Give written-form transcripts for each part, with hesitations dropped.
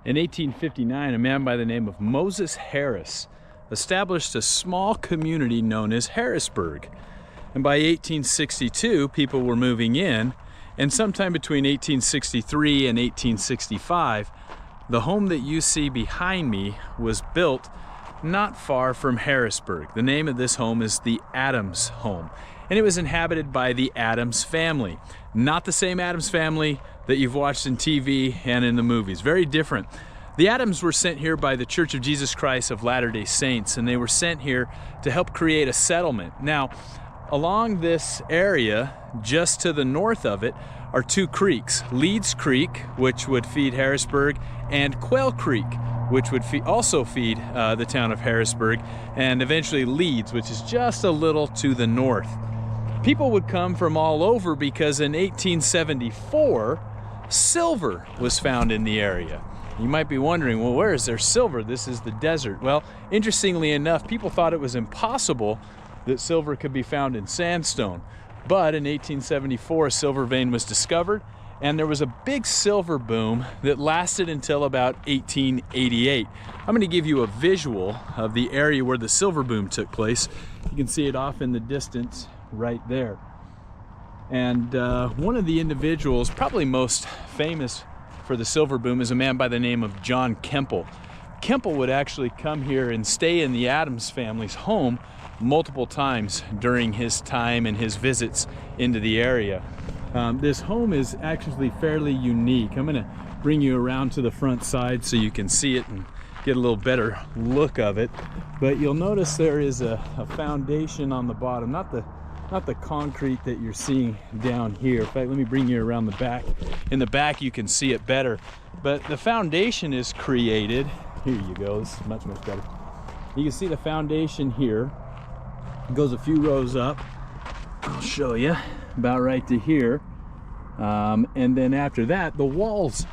In 1859, a man by the name of Moses Harris established a small community known as Harrisburg. And by 1862, people were moving in, and sometime between 1863 and 1865, the home that you see behind me was built not far from Harrisburg. The name of this home is the Adams home, and it was inhabited by the Adams family. Not the same Adams family that you've watched in TV and in the movies. Very different. The Adams were sent here by the Church of Jesus Christ of Latter-day Saints, and they were sent here to help create a settlement. Now, along this area, just to the north of it, are two creeks. Leeds Creek, which would feed Harrisburg, and Quail Creek, which would also feed the town of Harrisburg, and eventually Leeds, which is just a little to the north. People would come from all over because in 1874, silver was found in the area. You might be wondering, well, where is there silver? This is the desert. Well, interestingly enough, people thought it was impossible that silver could be found in sandstone. But in 1874, a silver vein was discovered, and there was a big silver boom that lasted until about 1888. I'm going to give you a visual of the area where the silver boom took place. You can see it off in the distance right there. And one of the individuals, probably most famous for the silver boom, is a man by the name of John Kemple. Kemple would actually come here and stay in the Adams family's home multiple times during his time and his visits into the area. This home is actually fairly unique. I'm going to bring you around to the front side so you can see it and get a little better look of it. But you'll notice there is a foundation on the bottom, not the concrete that you're seeing down here. In fact, let me bring you around the back. In the back you can see it better, but the foundation is created. Here you go, this is much better. You can see the foundation here. It goes a few rows up. I'll show you about right to here. And then after that, the walls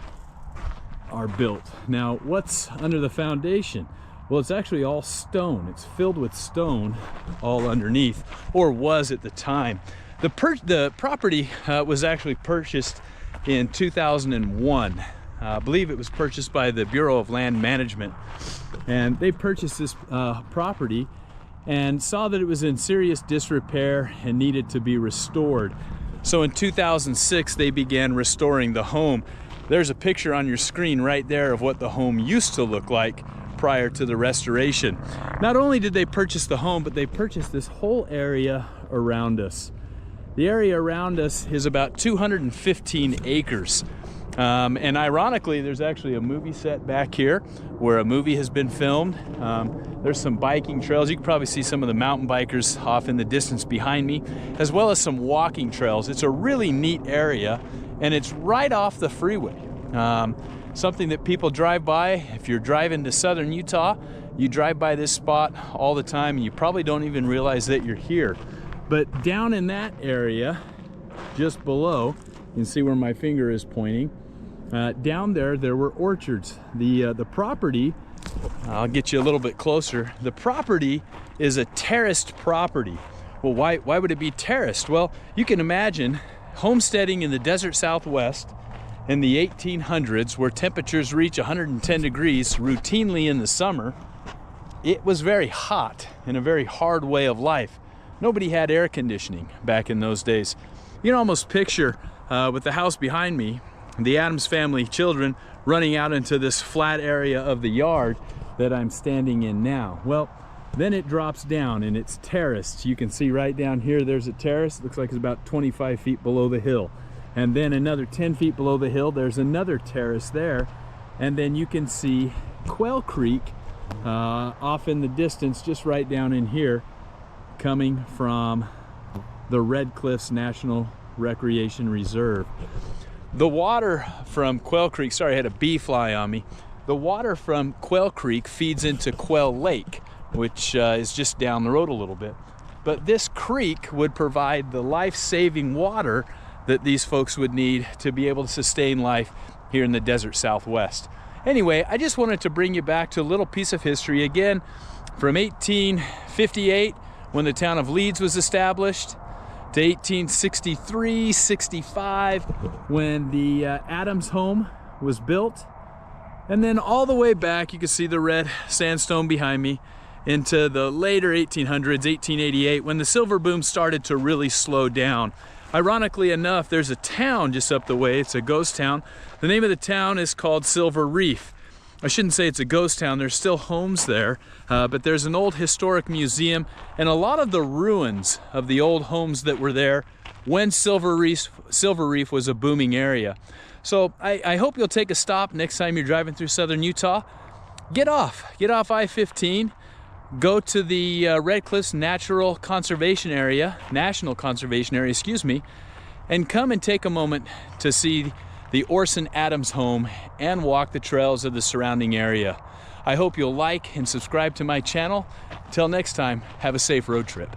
are built. Now, what's under the foundation? Well, it's actually all stone. It's filled with stone all underneath, or was at the time. The property was actually purchased in 2001. I believe it was purchased by the Bureau of Land Management. And they purchased this property and saw that it was in serious disrepair and needed to be restored. So in 2006, they began restoring the home. There's a picture on your screen right there of what the home used to look like prior to the restoration. Not only did they purchase the home, but they purchased this whole area around us. The area around us is about 215 acres. And ironically, there's actually a movie set back here where a movie has been filmed. There's some biking trails. You can probably see some of the mountain bikers off in the distance behind me, as well as some walking trails. It's a really neat area, and it's right off the freeway. Something that people drive by. If you're driving to southern Utah, you drive by this spot all the time, and you probably don't even realize that you're here. But down in that area, just below, you can see where my finger is pointing. Down there were orchards. The property, I'll get you a little bit closer. The property is a terraced property. Well, why would it be terraced? Well, you can imagine homesteading in the desert Southwest in the 1800s, where temperatures reach 110 degrees routinely in the summer. It was very hot and a very hard way of life. Nobody had air conditioning back in those days. You can almost picture with the house behind me, the Adams family children running out into this flat area of the yard that I'm standing in now. Well, then it drops down and it's terraced. You can see right down here, there's a terrace. It looks like it's about 25 feet below the hill. And then another 10 feet below the hill, there's another terrace there. And then you can see Quail Creek off in the distance, just right down in here, coming from the Red Cliffs National Recreation Reserve. The water from Quail Creek, sorry, I had a bee fly on me. The water from Quail Creek feeds into Quail Lake, which is just down the road a little bit. But this creek would provide the life-saving water that these folks would need to be able to sustain life here in the desert Southwest. Anyway, I just wanted to bring you back to a little piece of history again from 1858, when the town of Leeds was established, to 1863-65, when the Adams home was built. And then all the way back, you can see the red sandstone behind me, into the later 1800s, 1888, when the silver boom started to really slow down. Ironically enough, there's a town just up the way. It's a ghost town. The name of the town is called Silver Reef. I shouldn't say it's a ghost town. There's still homes there, but there's an old historic museum and a lot of the ruins of the old homes that were there when Silver Reef was a booming area. So I hope you'll take a stop next time you're driving through southern Utah. Get off I-15. Go to the Red Cliffs National Conservation Area, excuse me, and come and take a moment to see the Orson Adams home and walk the trails of the surrounding area. I hope you'll like and subscribe to my channel. Till next time, have a safe road trip.